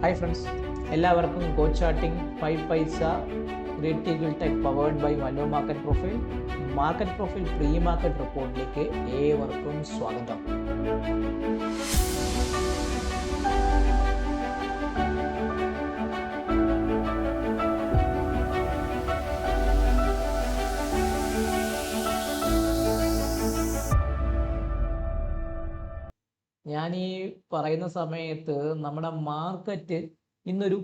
Hi friends, എല്ലാവർക്കും go charting 5 Paisa great eagle tech powered by Mano market profile pre market റിപ്പോർട്ടിലേക്ക് ഏവർക്കും സ്വാഗതം. ഞാൻ ഈ പറയുന്ന സമയത്ത് നമ്മുടെ മാർക്കറ്റ് ഇന്നൊരു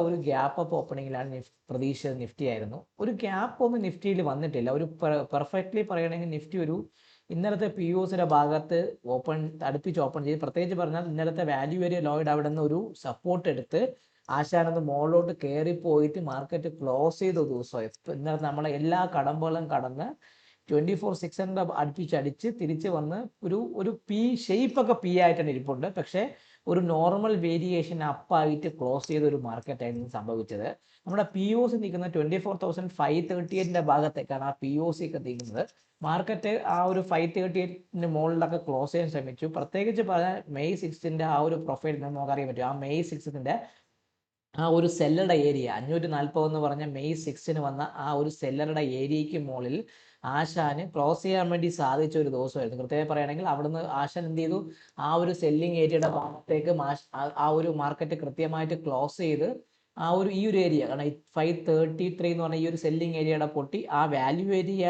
ഒരു ഗ്യാപ്പ് അപ്പ് ഓപ്പണിങ്ങിലാണ് പ്രതീക്ഷിച്ചത്. നിഫ്റ്റി ആയിരുന്നു. ഒരു ഗ്യാപ്പ് ഒന്നും നിഫ്റ്റിയിൽ വന്നിട്ടില്ല. ഒരു പെർഫെക്റ്റ്ലി പറയുകയാണെങ്കിൽ നിഫ്റ്റി ഇന്നലത്തെ പി ഒസിയുടെ ഭാഗത്ത് അടുപ്പിച്ച് ഓപ്പൺ ചെയ്ത്, പ്രത്യേകിച്ച് പറഞ്ഞാൽ ഇന്നലത്തെ വാല്യൂ ഏരിയ ലോയിഡ് അവിടെ നിന്ന് ഒരു സപ്പോർട്ട് എടുത്ത് ആശാനത് മുകളിലോട്ട് കയറിപ്പോയിട്ട് മാർക്കറ്റ് ക്ലോസ് ചെയ്ത ദിവസം ഇന്നലത്തെ നമ്മളെ എല്ലാ കടമ്പകളും കടന്ന് 24,600 അടുപ്പിച്ചടിച്ച് തിരിച്ച് വന്ന് ഒരു പി ഷേപ്പൊക്കെ പി ആയിട്ടാണ് ഇരിപ്പുണ്ട്. പക്ഷേ ഒരു നോർമൽ വേരിയേഷൻ അപ്പായിട്ട് ക്ലോസ് ചെയ്ത ഒരു മാർക്കറ്റായിരുന്നു സംഭവിച്ചത്. നമ്മുടെ പി ഒ സി നിൽക്കുന്ന 24,538 ഭാഗത്തേക്കാണ് ആ പി ഒ സി ഒക്കെ നിൽക്കുന്നത്. മാർക്കറ്റ് ആ ഒരു 538 മുകളിലൊക്കെ ക്ലോസ് ചെയ്യാൻ ശ്രമിച്ചു. പ്രത്യേകിച്ച് പറഞ്ഞാൽ മെയ് 6 ആ ഒരു പ്രൊഫൈൽ നമുക്ക് അറിയാൻ പറ്റും. ആ മെയ് 6 ആ ഒരു സെല്ലറുടെ ഏരിയ 540 എന്ന് പറഞ്ഞ മെയ് 6 വന്ന ആ ഒരു സെല്ലറുടെ ഏരിയയ്ക്ക് മുകളിൽ ആശാന് ക്ലോസ് ചെയ്യാൻ വേണ്ടി സാധിച്ച ഒരു ദിവസമായിരുന്നു. കൃത്യമായി പറയുകയാണെങ്കിൽ അവിടുന്ന് ആശാൻ എന്ത് ചെയ്തു, ആ ഒരു സെല്ലിംഗ് ഏരിയയുടെ ഭാഗത്തേക്ക് ആ ഒരു മാർക്കറ്റ് കൃത്യമായിട്ട് ക്ലോസ് ചെയ്ത് ഈ ഒരു ഏരിയ, കാരണം 533 എന്ന് പറഞ്ഞ ഈ ഒരു സെല്ലിംഗ് ഏരിയയുടെ പൊട്ടി ആ വാല്യൂ ഏരിയ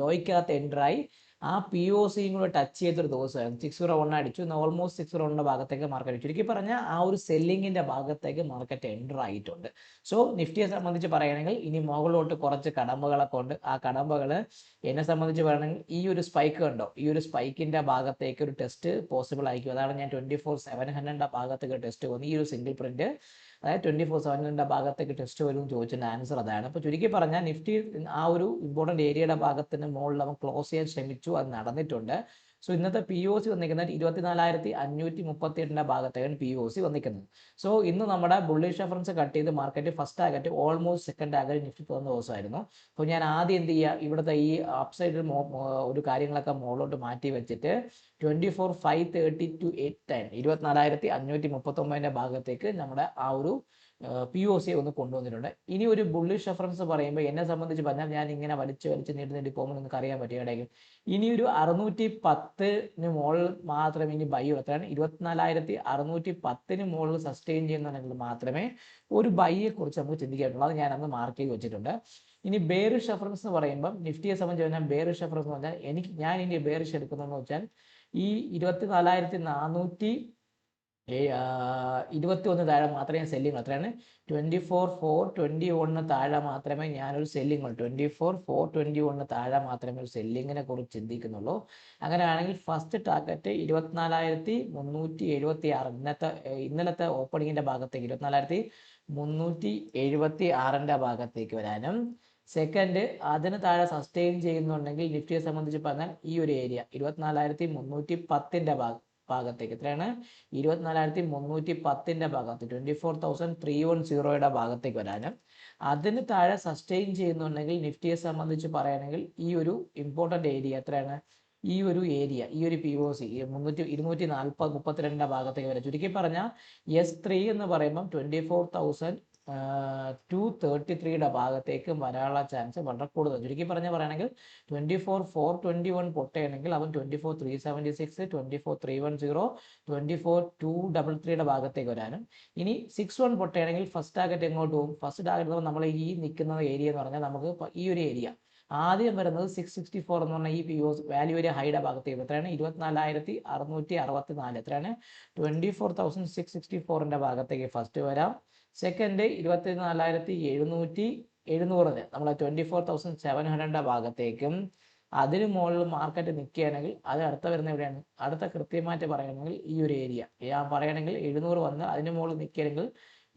ലോയ്ക്കകത്ത് എൻ്ററായി ആ പി ഒ സിയും കൂടെ ടച്ച് ചെയ്തൊരു ദിവസമായിരുന്നു. 601 അടിച്ചു. ഓൾമോസ്റ്റ് 601 ഭാഗത്തേക്ക് മാർക്കറ്റ് ചുരുക്കി പറഞ്ഞാൽ ആ ഒരു സെല്ലിങ്ങിന്റെ ഭാഗത്തേക്ക് മാർക്കറ്റ് എൻ്റർ ആയിട്ടുണ്ട്. സോ നിഫ്റ്റിയെ സംബന്ധിച്ച് പറയുകയാണെങ്കിൽ ഇനി മുകളിലോട്ട് കുറച്ച് കടമ്പകളൊക്കെ ഉണ്ട്. ആ കടമ്പകൾ എന്നെ സംബന്ധിച്ച് പറയുകയാണെങ്കിൽ ഈ ഒരു സ്പൈക്ക് കണ്ടോ, ഈ ഒരു സ്പൈക്കിന്റെ ഭാഗത്തേക്ക് ഒരു ടെസ്റ്റ് പോസിബിൾ ആയിരിക്കും. അതാണ് ഞാൻ 24,700 ഭാഗത്തേക്ക് ടെസ്റ്റ് വന്നു. ഈ ഒരു സിംഗിൾ പ്രിന്റ്, അതായത് 24,700 ഭാഗത്തേക്ക് ടെസ്റ്റ് വരും ചോദിച്ചതിൻ്റെ ആൻസർ അതാണ്. അപ്പോൾ ചുരുക്കി പറഞ്ഞാൽ നിഫ്റ്റി ആ ഒരു ഇമ്പോർട്ടൻ്റ് ഏരിയയുടെ ഭാഗത്തിന് മുകളിൽ അവൻ ക്ലോസ് ചെയ്യാൻ ശ്രമിച്ചു. അത് നടന്നിട്ടുണ്ട്. സോ ഇന്നത്തെ പി ഒ സി വന്നിരിക്കുന്നത് 24,538 ഭാഗത്തേക്കാണ് പി ഒ സി വന്നിരിക്കുന്നത്. സോ ഇന്ന് നമ്മുടെ ബുള്ളിഷ് റെഫറൻസ് കട്ട് ചെയ്ത് market first target almost second target Nifty പോകുന്ന ദിവസമായിരുന്നു. അപ്പോൾ ഞാൻ ആദ്യം എന്ത് ചെയ്യുക, ഇവിടുത്തെ ഈ അപ്സൈഡിൽ ഒരു കാര്യങ്ങളൊക്കെ മുകളിലോട്ട് മാറ്റി വെച്ചിട്ട് 24,530 to 810 24,539 ഭാഗത്തേക്ക് നമ്മുടെ ആ ഒരു പി ഒ സി ഒന്ന് കൊണ്ടുവന്നിട്ടുണ്ട്. ഇനി ഒരു ബുള്ളിഷ് റെഫറൻസ് പറയുമ്പോൾ എന്നെ സംബന്ധിച്ച് പറഞ്ഞാൽ ഞാൻ ഇങ്ങനെ വലിച്ച് നീട്ടി പോകുമ്പോൾ നിങ്ങൾക്ക് അറിയാൻ പറ്റുകയാണെങ്കിൽ ഇനി ഒരു 610 മുകളിൽ മാത്രമേ ഇനി ബൈ എത്രയാണ് 24,610 മുകളിൽ സസ്റ്റെയിൻ ചെയ്യുന്നുണ്ടെങ്കിൽ മാത്രമേ ഒരു ബൈയെ കുറിച്ച് നമുക്ക് ചിന്തിക്കാൻ പറ്റുള്ളൂ. അത് ഞാൻ അന്ന് മാർക്ക് ചെയ്ത് വെച്ചിട്ടുണ്ട്. ഇനി ബെയറിഷ് റെഫറൻസ് എന്ന് പറയുമ്പോൾ നിഫ്റ്റിയെ സംബന്ധിച്ച് പറഞ്ഞാൽ ബെയറിഷ് റെഫറൻസ് എന്ന് പറഞ്ഞാൽ ഞാൻ ഇനി ബെയറിഷ് എടുക്കുന്നതെന്ന് വെച്ചാൽ ഈ 24,421 താഴെ മാത്രമേ സെല്ലിങ്, അത്രയാണ് 24,421 താഴെ മാത്രമേ ഞാനൊരു സെല്ലിങ് ഉള്ളൂ. 24,421 താഴെ മാത്രമേ ഒരു സെല്ലിങ്ങിനെ കുറിച്ച് ചിന്തിക്കുന്നുള്ളൂ. അങ്ങനെയാണെങ്കിൽ ഫസ്റ്റ് ടാർഗറ്റ് 24,376 ഇന്നലത്തെ ഓപ്പണിങ്ങിന്റെ ഭാഗത്തേക്ക് 24,376 ഭാഗത്തേക്ക് വരാനും, സെക്കൻഡ് അതിന് താഴെ സസ്റ്റെയിൻ ചെയ്യുന്നുണ്ടെങ്കിൽ നിഫ്റ്റിയെ സംബന്ധിച്ച് പറഞ്ഞാൽ ഈ ഒരു ഏരിയ 24,310 ഭാഗത്തേക്ക്, എത്രയാണ് 24,310 ഭാഗത്ത് 24,310 ഭാഗത്തേക്ക് വരാനും, അതിന് താഴെ സസ്റ്റെയിൻ ചെയ്യുന്നുണ്ടെങ്കിൽ നിഫ്റ്റിയെ സംബന്ധിച്ച് പറയുകയാണെങ്കിൽ ഈ ഒരു ഇമ്പോർട്ടൻ്റ് ഏരിയ എത്രയാണ്, ഈ ഒരു പി ഒ സി 240-32 ഭാഗത്തേക്ക് വരാം. ചുരുക്കി പറഞ്ഞാൽ S3 എന്ന് പറയുമ്പം 24,233 ഭാഗത്തേക്ക് വരാനുള്ള ചാൻസ് വളരെ കൂടുതൽ. ചുരുക്കി പറയുകയാണെങ്കിൽ 24,421 പൊട്ടയാണെങ്കിൽ അവൻ 24,376, 24,310, 24,233 ഭാഗത്തേക്ക് വരാനും, ഇനി 61 പൊട്ടയാണെങ്കിൽ ഫസ്റ്റ് ടാർഗറ്റ് എങ്ങോട്ട് പോകും? ഫസ്റ്റ് ടാർഗറ്റ് നമ്മൾ ഈ നിൽക്കുന്ന ഏരിയ എന്ന് പറഞ്ഞാൽ നമുക്ക് ഈ ഒരു ഏരിയ ആദ്യം വരുന്നത് 664 എന്ന് പറഞ്ഞാൽ ഈ പി ഒ വാല്യൂ ഏരിയ ഹൈയുടെ ഭാഗത്തേക്ക് എത്രയാണ് 24,664, എത്രയാണ് 24,664 ഭാഗത്തേക്ക് ഫസ്റ്റ് വരാം. സെക്കൻഡ് 24,700 നമ്മളെ 24,700 ഭാഗത്തേക്കും, അതിന് മുകളിൽ മാർക്കറ്റ് നിൽക്കുകയാണെങ്കിൽ അത് അടുത്ത വരുന്ന എവിടെയാണ്, അടുത്ത കൃത്യമായിട്ട് പറയുകയാണെങ്കിൽ ഈ ഒരു ഏരിയ ഞാൻ പറയുകയാണെങ്കിൽ 700 വന്ന് അതിന് മുകളിൽ നിൽക്കുകയാണെങ്കിൽ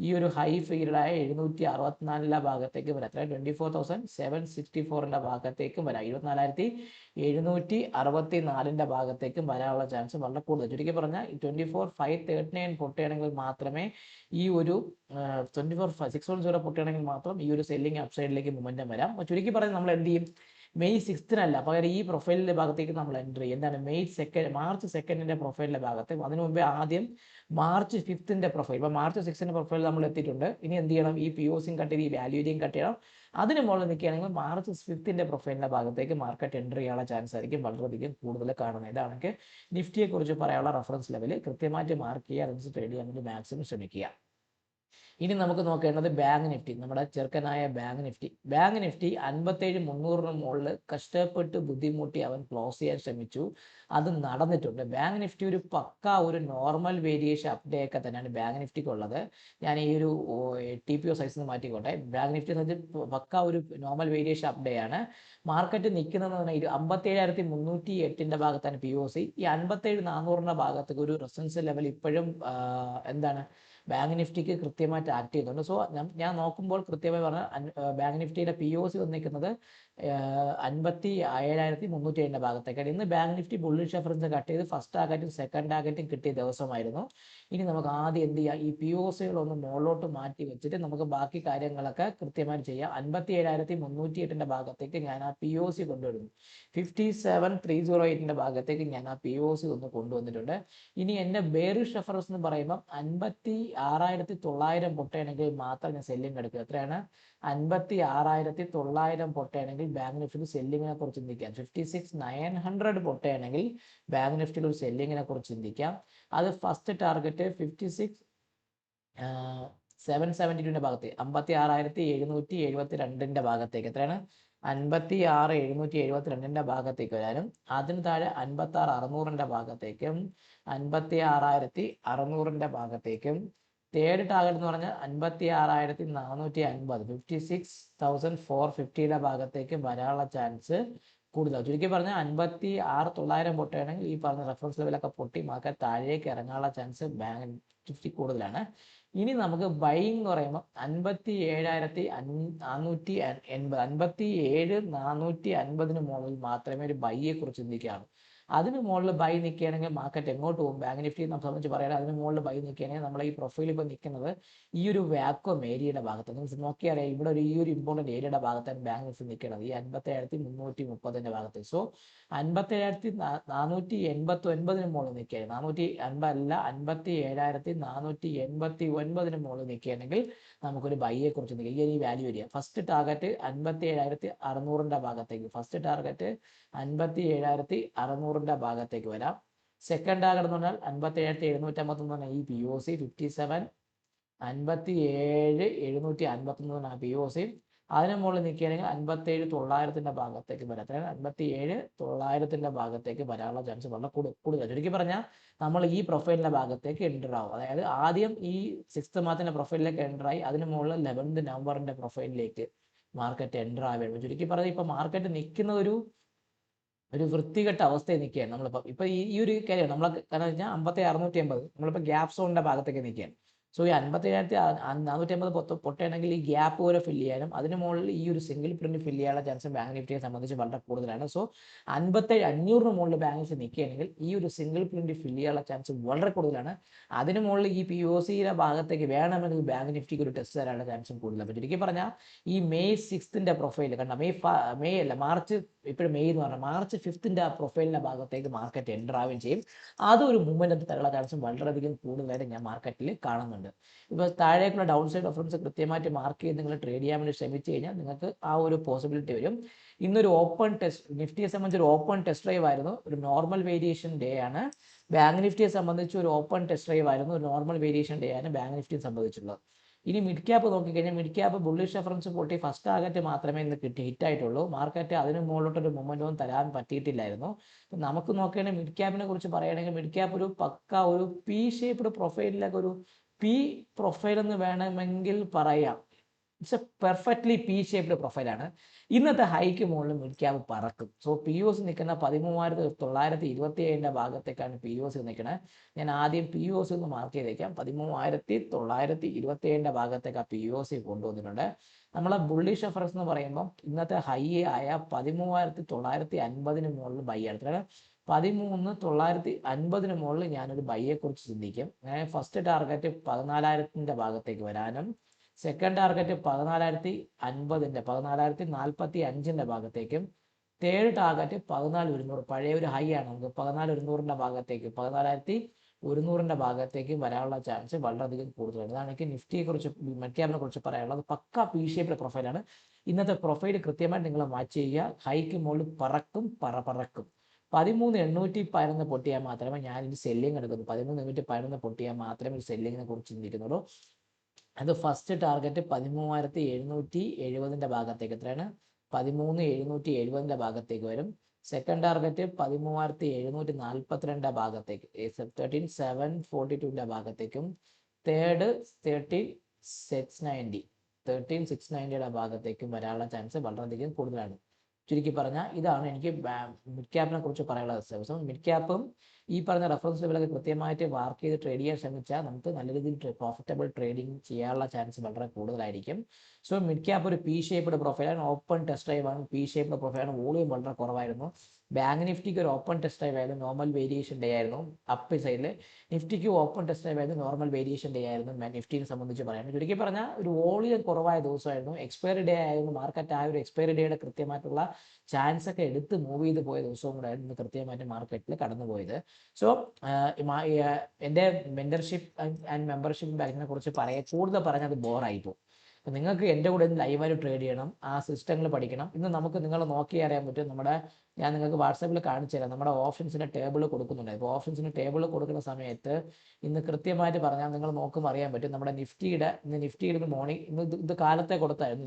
ഈ ഒരു ഹൈ ഫീൽഡായ 764 ഭാഗത്തേക്ക് വരാം. അത്ര 24,764 ഭാഗത്തേക്കും വരാം. 24,764 ഭാഗത്തേക്കും വരാനുള്ള ചാൻസ് വളരെ കൂടുതൽ. ചുരുക്കി പറഞ്ഞാൽ 24,539 പൊട്ടുകയാണെങ്കിൽ മാത്രമേ ഈ ഒരു 24,610 പൊട്ടുകയാണെങ്കിൽ മാത്രം ഈ ഒരു സെല്ലിംഗ് അപ്സൈഡിലേക്ക് മൊമെന്റം വരാം. ചുരുക്കി പറഞ്ഞാൽ നമ്മൾ എന്ത് ചെയ്യും, മെയ് 6-നല്ല, പകരം ഈ പ്രൊഫൈലിൻ്റെ ഭാഗത്തേക്ക് നമ്മൾ എൻ്റർ ചെയ്യും. എന്താണ് മാർച്ച് 2 പ്രൊഫൈലിൻ്റെ ഭാഗത്ത്. അതിനു മുമ്പേ ആദ്യം മാർച്ച് 5 പ്രൊഫൈൽ. ഇപ്പോൾ മാർച്ച് 6 പ്രൊഫൈൽ നമ്മൾ എത്തിയിട്ടുണ്ട്. ഇനി എന്ത് ചെയ്യണം? ഈ POCയും കട്ട് ചെയ്ത് ഈ വാല്യൂരിയും കട്ട് ചെയ്യണം. അതിന് മുകളിൽ നിൽക്കുകയാണെങ്കിൽ മാർച്ച് 5 പ്രൊഫൈലിൻ്റെ ഭാഗത്തേക്ക് മാർക്കറ്റ് എൻ്റർ ചെയ്യാനുള്ള ചാൻസ് ആയിരിക്കും വളരെയധികം കൂടുതൽ കാണുന്നത്. ഇതാണെങ്കിൽ നിഫ്റ്റിയെക്കുറിച്ച് പറയാനുള്ള റഫറൻസ് ലെവൽ കൃത്യമായിട്ട് മാർക്ക് ചെയ്യുക, അതനുസരിച്ച് ട്രേഡ് ചെയ്യാൻ വേണ്ടി മാക്സിമം ശ്രമിക്കുക. ഇനി നമുക്ക് നോക്കേണ്ടത് ബാങ്ക് നിഫ്റ്റി, നമ്മുടെ ചെറുക്കനായ ബാങ്ക് നിഫ്റ്റി. ബാങ്ക് നിഫ്റ്റി 57,300 മുകളിൽ കഷ്ടപ്പെട്ട് ബുദ്ധിമുട്ടി അവൻ ക്ലോസ് ചെയ്യാൻ ശ്രമിച്ചു. അത് നടന്നിട്ടുണ്ട്. ബാങ്ക് നിഫ്റ്റി ഒരു ഒരു നോർമൽ വേരിയേഷൻ അപ്ഡേ ഒക്കെ തന്നെയാണ് ബാങ്ക് നിഫ്റ്റിക്ക് ഉള്ളത്. ഞാൻ ഈ ഒരു TPO സൈസിൽ നിന്ന് മാറ്റിക്കോട്ടെ. ബാങ്ക് നിഫ്റ്റി എന്ന് വെച്ചാൽ ഒരു നോർമൽ വേരിയേഷൻ അപ്ഡേ ആണ്. മാർക്കറ്റ് നിൽക്കുന്നത് 57,308 ഭാഗത്താണ് POC. ഈ 57,400 ഭാഗത്തേക്ക് ഒരു റെസിസ്റ്റൻസ് ലെവൽ ഇപ്പോഴും എന്താണ് ബാങ്ക് നിഫ്റ്റിക്ക് കൃത്യമായിട്ട് ആക്ട് ചെയ്യുന്നുണ്ട്. സോ ഞാൻ നോക്കുമ്പോൾ കൃത്യമായി പറഞ്ഞാൽ ബാങ്ക് നിഫ്റ്റിയുടെ POC വന്നിരിക്കുന്നത് 57,307 ഭാഗത്തേക്കാണ്. ഇന്ന് bank Nifty bullish reference cut ചെയ്ത് ഫസ്റ്റ് ടാർഗറ്റും സെക്കൻഡ് ടാർഗറ്റും കിട്ടിയ ദിവസമായിരുന്നു. ഇനി നമുക്ക് ആദ്യം എന്ത് ചെയ്യാം? ഈ POCകളൊന്ന് മുകളിലോട്ട് മാറ്റി വെച്ചിട്ട് നമുക്ക് ബാക്കി കാര്യങ്ങളൊക്കെ കൃത്യമായിട്ട് ചെയ്യാം. 57,308 ഭാഗത്തേക്ക് ഞാൻ ആ POC കൊണ്ടുവരുന്നു. 57,308 ഭാഗത്തേക്ക് ഞാൻ ആ POC ഒന്ന് കൊണ്ടുവന്നിട്ടുണ്ട്. ഇനി എൻ്റെ ബെയറിഷ് റെഫറൻസ് എന്ന് പറയുമ്പോൾ 56,900 പൊട്ടയാണെങ്കിൽ മാത്രം ഞാൻ സെല്ലിംഗ് എടുക്കുക. എത്രയാണ്? 56,900 പൊട്ടയാണെങ്കിൽ ബാങ്ക് നിഫ്റ്റിയിൽ സെല്ലിങ്ങിനെ കുറിച്ച് ചിന്തിക്കാം. 56,900 പൊട്ടയാണെങ്കിൽ ബാങ്ക് നിഫ്റ്റിയിൽ ഒരു സെല്ലിങ്ങിനെ കുറിച്ച് ചിന്തിക്കാം. അത് ഫസ്റ്റ് ടാർഗറ്റ് 56,772 ഭാഗത്ത് 56,772 ഭാഗത്തേക്ക്. എത്രയാണ്? 56,772 ഭാഗത്തേക്ക് വരാനും അതിന് താഴെ 56,600 ഭാഗത്തേക്കും 56,600 ഭാഗത്തേക്കും തേർഡ് ടാർഗറ്റ് എന്ന് പറഞ്ഞാൽ 56,450 56,450 ഭാഗത്തേക്ക് വരാനുള്ള ചാൻസ് കൂടുതലാണ്. ചുരുക്കി പറഞ്ഞാൽ 56,900 പൊട്ടുകയാണെങ്കിൽ ഈ പറഞ്ഞ റെഫറൻസ് ലെവലൊക്കെ പൊട്ടി മാർക്കറ്റ് താഴേക്ക് ഇറങ്ങാനുള്ള ചാൻസ് ബാങ്ക് നിഫ്റ്റി കൂടുതലാണ്. ഇനി നമുക്ക് ബൈങ് എന്ന് പറയുമ്പോൾ 57,480 57,450 മുകളിൽ മാത്രമേ ഒരു ബൈയെ കുറിച്ച് ചിന്തിക്കാറുള്ളൂ. അതിന് മുകളിൽ ബൈ നിൽക്കുകയാണെങ്കിൽ മാർക്കറ്റ് എങ്ങോട്ട് പോകും? ബാങ്ക് നിഫ്റ്റി നമ്മളെ സംബന്ധിച്ച് പറയുന്നത് അതിന് മുകളിൽ ബൈ നിൽക്കുകയാണെങ്കിൽ നമ്മളെ ഈ പ്രൊഫൈൽ ഇപ്പോൾ നിൽക്കുന്നത് ഈ ഒരു വാക്വം ഏരിയയുടെ ഭാഗത്ത്. നിങ്ങൾ നോക്കിയാലേ ഇവിടെ ഈ ഒരു ഇമ്പോർട്ടൻറ്റ് ഏരിയയുടെ ഭാഗത്താണ് ബാങ്ക് നിഫ്റ്റി നിൽക്കുന്നത്, ഈ 57,330 ഭാഗത്ത്. സോ 57,489 മുകളിൽ നിൽക്കുകയാണ്. 450 അല്ല, 57,489 മുകളിൽ നിൽക്കുകയാണെങ്കിൽ നമുക്കൊരു ബൈയെ കുറിച്ച് നിൽക്കുക. ഈ വാല്യൂ വരിക ഫസ്റ്റ് ടാർഗറ്റ് 57,600 ഭാഗത്തേക്ക്. ഫസ്റ്റ് ടാർഗറ്റ് 57,600 ഭാഗത്തേക്ക് വരാം. സെക്കൻഡ് ടാർഗറ്റ് എന്ന് പറഞ്ഞാൽ 57,751 ഈ POC. 57,751 POC. അതിന് മുകളിൽ നിൽക്കുകയാണെങ്കിൽ 57,900 ഭാഗത്തേക്ക് വരാം. 57,900 ഭാഗത്തേക്ക് വരാനുള്ള ചാൻസ് വളരെ കൂടുതൽ. ചുരുക്കി പറഞ്ഞാൽ നമ്മൾ ഈ പ്രൊഫൈലിന്റെ ഭാഗത്തേക്ക് എൻ്റർ ആവും. അതായത് ആദ്യം ഈ 6th മാസത്തിന്റെ പ്രൊഫൈലിലേക്ക് എൻ്റർ ആയി, അതിന് മുകളിൽ 11th നവംബറിന്റെ പ്രൊഫൈലിലേക്ക് മാർക്കറ്റ് എൻ്റർ ആവുകയാണ്. ചുരുക്കി പറഞ്ഞാൽ ഇപ്പൊ മാർക്കറ്റ് നിൽക്കുന്ന ഒരു വൃത്തികെട്ട അവസ്ഥയിൽ നിൽക്കുകയാണ്. ഇപ്പൊ ഈ ഒരു കാര്യം നമ്മൾ കാരണം വെച്ചാൽ 57,680 നമ്മളിപ്പോൾ ഗ്യാപ് സോണിന്റെ ഭാഗത്തേക്ക് നിൽക്കുകയാണ്. സോ ഈ 57,450 പൊട്ടയാണെങ്കിൽ ഈ ഗ്യാപ്പ് വരെ ഫില്ല് ചെയ്യാനും അതിന് മുകളിൽ ഈ ഒരു സിംഗിൾ പ്രിന്റ് ഫില്ല് ചെയ്യാനുള്ള ചാൻസ് ബാങ്ക് നിഫ്റ്റിയെ സംബന്ധിച്ച് വളരെ കൂടുതലാണ്. സോ 57,500 മുകളിൽ ബാങ്ക് നിഫ്റ്റി നിൽക്കുകയാണെങ്കിൽ ഈ ഒരു സിംഗിൾ പ്രിന്റ് ഫില്ല് ചെയ്യാനുള്ള ചാൻസ് വളരെ കൂടുതലാണ്. അതിന് മുകളിൽ ഈ POCയുടെ ഭാഗത്തേക്ക് വേണമെങ്കിൽ ബാങ്ക് നിഫ്റ്റിക്ക് ഒരു ടെസ്റ്റ് തരാനുള്ള ചാൻസും കൂടുതലാണ്. അപ്പോൾ ചുരുക്കി പറഞ്ഞാൽ ഈ മെയ് 6th പ്രൊഫൈൽ കണ്ട, മെയ് അല്ല മാർച്ച്, ഇപ്പോഴും മെയ് എന്ന് പറഞ്ഞാൽ മാർച്ച് 5th ആ പ്രൊഫൈലിന്റെ ഭാഗത്തേക്ക് മാർക്കറ്റ് എൻ്റർ ആവുകയും ചെയ്യും. അതൊരു മൂവ്മെന്റ് തരാനുള്ള ചാൻസും വളരെയധികം കൂടുതലായിട്ട് ഞാൻ മാർക്കറ്റിൽ കാണുന്നുണ്ട്. ഇപ്പോൾ താഴേക്കുള്ള ഡൗൺ സൈഡ് റെഫറൻസ് കൃത്യമായിട്ട് മാർക്ക് ചെയ്ത് നിങ്ങൾ ട്രേഡ് ചെയ്യാൻ വേണ്ടി ശ്രമിച്ചു കഴിഞ്ഞാൽ നിങ്ങൾക്ക് ആ ഒരു പോസിബിലിറ്റി വരും. ഇന്നൊരു ഓപ്പൺ ടെസ്റ്റ്, നിഫ്റ്റിയെ സംബന്ധിച്ച് ഒരു ഓപ്പൺ ടെസ്റ്റ് ഡ്രൈവ് ആയിരുന്നു, ഒരു നോർമൽ വേരിയേഷൻ ഡേ ആണ്. ബാങ്ക് നിഫ്റ്റിയെ സംബന്ധിച്ച് ഒരു ഓപ്പൺ ടെസ്റ്റ് ഡ്രൈവ് ആയിരുന്നു, ഒരു നോർമൽ വേരിയേഷൻ ഡേ ആണ് ബാങ്ക് നിഫ്റ്റിയെ സംബന്ധിച്ചുള്ളത്. ഇനി മിഡ് ക്യാപ്പ് നോക്കിക്കഴിഞ്ഞാൽ മിഡ് ക്യാപ്പ് ബുള്ളിഷ് റെഫറൻസ് പൊട്ടി ഫസ്റ്റ് ടാർഗറ്റ് മാത്രമേ ഇന്ന് ഹിറ്റായിട്ടുള്ളൂ. മാർക്കറ്റ് അതിന് മുകളിലോട്ടൊരു മൊമെന്റൊന്നും തരാൻ പറ്റിയിട്ടില്ലായിരുന്നു. നമുക്ക് നോക്കുകയാണെങ്കിൽ മിഡ് ക്യാപ്പിനെ കുറിച്ച് പറയുകയാണെങ്കിൽ മിഡ് ക്യാപ്പ് ഒരു ഒരു പി ഷേപ്ഡ് പ്രൊഫൈലിലൊക്കെ ഒരു പി പ്രൊഫൈൽ എന്ന് വേണമെങ്കിൽ പറയാം. It's a perfectly P shaped പ്രൊഫൈലാണ്. ഇന്നത്തെ ഹൈക്ക് മുകളിൽ മിഡ് ക്യാപ്പ് പറക്കും. സോ POC നിൽക്കുന്ന 13,927 ഭാഗത്തേക്കാണ് POC നിൽക്കുന്നത്. ഞാൻ ആദ്യം POC ഒന്ന് മാർക്ക് ചെയ്തേക്കാം. 13,927 ഭാഗത്തേക്ക് ആ POC കൊണ്ടുവന്നിട്ടുണ്ട്. നമ്മളെ ബുള്ളിഷ് റെഫറൻസ് എന്ന് പറയുമ്പോൾ ഇന്നത്തെ ഹൈ ആയ 13,950 മുകളിൽ ബൈ ആണ്. 13,950 മുകളിൽ ഞാനൊരു ബൈയെ കുറിച്ച് ചിന്തിക്കും. ഫസ്റ്റ് ടാർഗറ്റ് 14,000 ഭാഗത്തേക്ക് വരാനും സെക്കൻഡ് ടാർഗറ്റ് 14,050 14,045 ഭാഗത്തേക്കും തേർഡ് ടാർഗറ്റ് 14,100, പഴയ ഒരു ഹൈ ആണ്. നമുക്ക് 14,100ൻ്റെ ഭാഗത്തേക്ക് 14,100ൻ്റെ ഭാഗത്തേക്ക് വരാനുള്ള ചാൻസ് വളരെയധികം കൂടുതലാണ്. ഇതാണ് എനിക്ക് നിഫ്റ്റിയെക്കുറിച്ച് മിഡ് ക്യാപ്പിനെ കുറിച്ച് പറയാനുള്ളത്. പക്ക പി ഷേപ്പിലെ പ്രൊഫൈലാണ്. ഇന്നത്തെ പ്രൊഫൈൽ കൃത്യമായിട്ട് നിങ്ങൾ വാച്ച് ചെയ്യുക. ഹൈക്ക് മുകളിൽ പറക്കും. 13,811 പൊട്ടിയാൽ മാത്രമേ ഞാൻ ഇത് സെല്ലിങ് എടുക്കുന്നു. 13,811 പൊട്ടിയാൽ മാത്രമേ ഈ സെല്ലിങ്ങിനെ കുറിച്ച് ചിന്തിക്കുന്നുള്ളൂ. അത് ഫസ്റ്റ് ടാർഗറ്റ് 13,770ൻ്റെ ഭാഗത്തേക്ക്, എത്രയാണ് 13,770ൻ്റെ ഭാഗത്തേക്ക് വരും. സെക്കൻഡ് ടാർഗറ്റ് 13,742 ഭാഗത്തേക്ക്, 13,742ൻ്റെ ഭാഗത്തേക്കും. തേർഡ് 13,690യുടെ ഭാഗത്തേക്കും വരാനുള്ള ചാൻസ് വളരെയധികം കൂടുതലാണ്. ചുരുക്കി പറഞ്ഞാൽ ഇതാണ് എനിക്ക് മിഡ് ക്യാപ്പിനെ കുറിച്ച് പറയാനുള്ള. മിഡ് ക്യാപ്പും ഈ പറഞ്ഞ റെഫറൻസ് ലെവലൊക്കെ കൃത്യമായിട്ട് വർക്ക് ചെയ്ത് ട്രേഡ് ചെയ്യാൻ ശ്രമിച്ചാൽ നമുക്ക് നല്ല രീതിയിൽ പ്രോഫിറ്റബിൾ ട്രേഡിംഗ് ചെയ്യാനുള്ള ചാൻസ് വളരെ കൂടുതലായിരിക്കും. സോ മിഡ് ക്യാപ്പ് ഒരു പി ഷേപ്പ്ഡ് പ്രൊഫൈലാണ്, ഓപ്പൺ ടെസ്റ്റ് ഡ്രൈവ് ആണ്, പി ഷേപ്പ്ഡ് പ്രൊഫൈലാണ്, വോളിയം വളരെ കുറവായിരുന്നു. ബാങ്ക് നിഫ്റ്റിക്ക് ഒരു ഓപ്പൺ ടെസ്റ്റ് ഡ്രൈവ് ആയിരുന്നു, നോർമൽ വേരിയേഷൻ ഡേ ആയിരുന്നു. അപ്പ് സൈഡിൽ നിഫ്റ്റിക്ക് ഓപ്പൺ ടെസ്റ്റ് ഡ്രൈവ് ആയിരുന്നു, നോർമൽ വേരിയേഷൻ ഡേ ആയിരുന്നു. നിഫ്റ്റിനെ സംബന്ധിച്ച് പറയാം, ചുരുക്കി പറഞ്ഞാൽ ഒരു വോളിയം കുറവായ ദിവസമായിരുന്നു. എക്സ്പയറി ഡേ ആയിരുന്നു. മാർക്കറ്റ് ആ ഒരു എക്സ്പയറി ഡേയുടെ കൃത്യമായിട്ടുള്ള ചാൻസ് ഒക്കെ എടുത്ത് മൂവ് ചെയ്ത് പോയ ദിവസവും കൂടെ ആയിരുന്നു കൃത്യമായിട്ട് മാർക്കറ്റിൽ കടന്നുപോയത്. സോ എൻ്റെ മെൻറ്റർഷിപ്പ് ആൻഡ് മെമ്പർഷിപ്പ് ബാങ്കിനെ കുറിച്ച് കൂടുതൽ പറഞ്ഞാൽ അത് ബോറായിപ്പോൾ. അപ്പോൾ നിങ്ങൾക്ക് എൻ്റെ കൂടെ ലൈവായിട്ട് ട്രേഡ് ചെയ്യണം, ആ സിസ്റ്റങ്ങൾ പഠിക്കണം. ഇന്ന് നമുക്ക് നിങ്ങൾ നോക്കി അറിയാൻ പറ്റും. ഞാൻ നിങ്ങൾക്ക് വാട്സാപ്പിൽ കാണിച്ചു തരാം. നമ്മുടെ ഓപ്ഷൻസിൻ്റെ ടേബിൾ കൊടുക്കുന്നുണ്ട്. ഇപ്പോൾ ഓപ്ഷൻസിൻ്റെ ടേബിൾ കൊടുക്കുന്ന സമയത്ത് ഇന്ന് കൃത്യമായിട്ട് പറഞ്ഞാൽ നിങ്ങൾ നോക്കുമ്പോൾ അറിയാൻ പറ്റും. നമ്മുടെ നിഫ്റ്റിയുടെ മോർണിംഗ് ഇത് കാലത്തെ കൊടുത്തായിരുന്നു.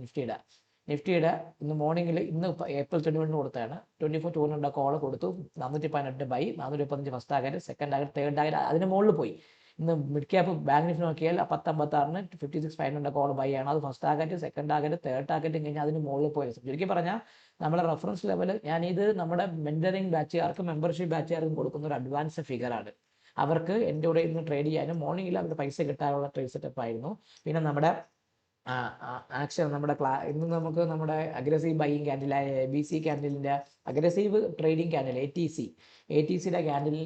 നിഫ്റ്റിയുടെ ഇന്ന് മോർണിംഗിൽ ഇന്ന് ഏപ്രിൽ 21 കൊടുത്താണ്. 24,200 കോൾ കൊടുത്തു. 418 buy, 415 first target, second target, third target അതിന് മുകളിൽ പോയി. ഇന്ന് മിഡ് ക്യാപ്പ് ബാങ്ക് നിഫ്റ്റി നോക്കിയാൽ 10.56 56,500 കോൾ ബൈ ആണ്. അത് first target, second target, third target കഴിഞ്ഞാൽ അതിന് മുകളിൽ പോയി. ചുരുക്കി പറഞ്ഞാൽ നമ്മുടെ റെഫറൻസ് ലെവൽ ഞാനിത് നമ്മുടെ മെൻറ്ററിങ് ബാച്ചുകാർക്കും മെമ്പർഷിപ്പ് ബാച്ചുകാർക്കും കൊടുക്കുന്ന ഒരു അഡ്വാൻസ് ഫിഗറാണ്. അവർക്ക് എൻ്റെ കൂടെ ഇന്ന് ട്രേഡ് ചെയ്യാനും മോർണിംഗിൽ അവരുടെ പൈസ കിട്ടാനുള്ള ട്രേഡ് സെറ്റപ്പ് ആയിരുന്നു. പിന്നെ നമ്മുടെ നമ്മുടെ ഇന്ന് നമുക്ക് നമ്മുടെ അഗ്രസീവ് ബൈയിങ് ക്യാൻഡിലായ ABC ക്യാൻഡിലിൻ്റെ അഗ്രസീവ് ട്രേഡിംഗ് ക്യാൻഡിൽ ATCയുടെ ക്യാൻഡിൽ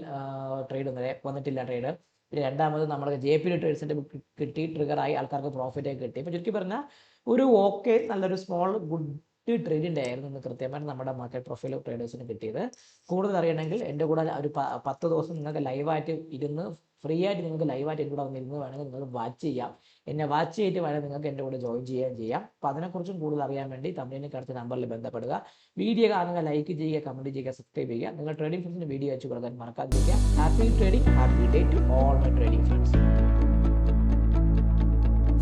ട്രേഡ് വന്നിട്ടില്ല ട്രേഡ്. പിന്നെ രണ്ടാമത് നമ്മുടെ JP ട്രേഡ്സിൻ്റെ കിട്ടി, ട്രിഗറായി, ആൾക്കാർക്ക് പ്രോഫിറ്റൊക്കെ കിട്ടി. അപ്പോൾ ചുരുക്കി പറഞ്ഞാൽ ഒരു നല്ലൊരു സ്മോൾ ഗുഡ് ട്രേഡിൻ്റെ ആയിരുന്നു ഇന്ന് കൃത്യമായിട്ട് നമ്മുടെ മാർക്കറ്റ് പ്രൊഫൈൽ ട്രേഡേഴ്സിന് കിട്ടിയത്. കൂടുതൽ അറിയണമെങ്കിൽ എൻ്റെ കൂടെ ഒരു 10 ദിവസം നിങ്ങൾക്ക് ലൈവായിട്ട് ഇരുന്ന് ഫ്രീ ആയിട്ട് നിങ്ങൾക്ക് ലൈവായിട്ട് എൻ്റെ കൂടെ വന്നിരുന്ന് വേണമെങ്കിൽ നിങ്ങൾക്ക് വാച്ച് ചെയ്യാം. എന്നെ വാച്ച് ചെയ്തിട്ട് വേണമെങ്കിൽ നിങ്ങൾക്ക് എൻ്റെ കൂടെ ജോയിൻ ചെയ്യാം. അപ്പോൾ അതിനെക്കുറിച്ചും കൂടുതൽ അറിയാൻ വേണ്ടി തമിഴിന് അടുത്ത നമ്പറിൽ ബന്ധപ്പെടുക. വീഡിയോ കാണുക, ലൈക്ക് ചെയ്യുക, കമൻറ്റ് ചെയ്യുക, സബ്സ്ക്രൈബ് ചെയ്യുക. നിങ്ങൾ ട്രേഡിംഗ് ഫ്രണ്ട്സിന് വീഡിയോ അയച്ചു കൊടുക്കാൻ മറക്കാതിരിക്കുക. Happy trading, happy day to all my trading friends.